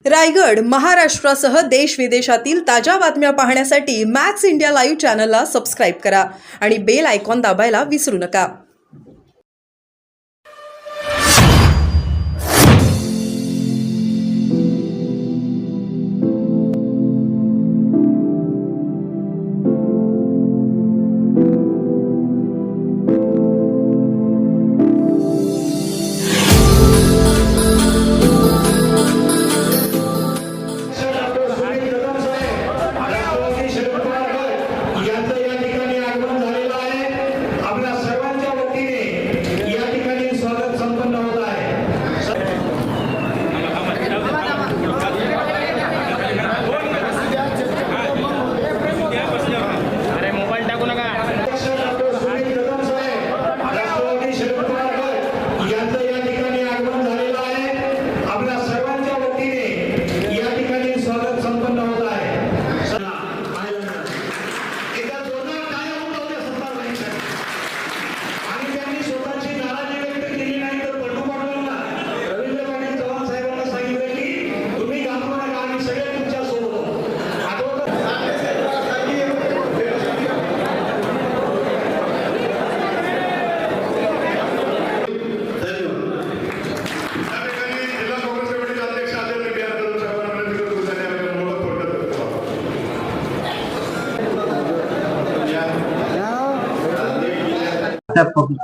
रायगड, महाराष्ट्रासह देश विदेशातील ताज्या बातम्या पाहण्यासाठी मॅक्स इंडिया लाईव्ह चॅनलला सबस्क्राईब करा आणि बेल आयकॉन दाबायला विसरू नका।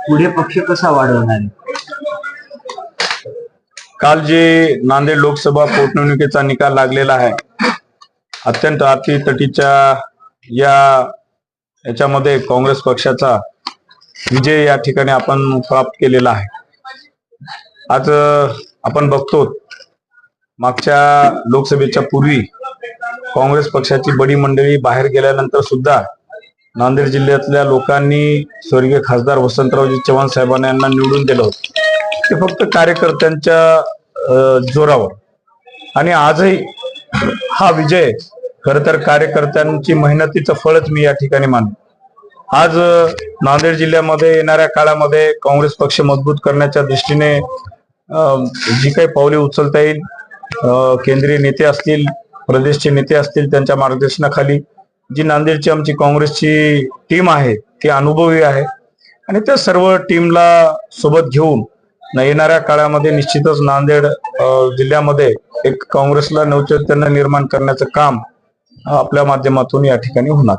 पुढे पक्ष कसा वाढवणार आहे? काल जे नांदेड लोकसभा पोटनिवडणुकीचा निकाल लागलेला आहे, अत्यंत अटीतटीच्या याच्यामध्ये काँग्रेस पक्षाचा विजय या ठिकाणी आपण प्राप्त केलेला आहे। आज आपण बघतो, मागच्या लोकसभेच्या पूर्वी काँग्रेस पक्षाची बडी मंडळी बाहेर गेल्यानंतर सुद्धा नांदेड जिल्ह्यातल्या लोकांनी स्वर्गीय खासदार वसंतरावजी चव्हाण साहेबांना यांना निवडून दिलं होतं, ते फक्त कार्यकर्त्यांच्या जोरावर। आणि आजही हा विजय खरं तर कार्यकर्त्यांची मेहनतीचं फळच मी या ठिकाणी मानतो। आज नांदेड जिल्ह्यामध्ये येणाऱ्या काळामध्ये काँग्रेस पक्ष मजबूत करण्याच्या दृष्टीने जी काही पावले उचलता येईल, केंद्रीय नेते असतील, प्रदेशचे नेते असतील, त्यांच्या मार्गदर्शनाखाली जी नांदेडची आमची काँग्रेसची टीम आहे ती अनुभवी आहे आणि त्या सर्व टीमला सोबत घेऊन येणाऱ्या काळामध्ये निश्चितच नांदेड जिल्ह्यामध्ये एक काँग्रेसला नवचैतन्य निर्माण करण्याचं काम आपल्या माध्यमातून या ठिकाणी होणार।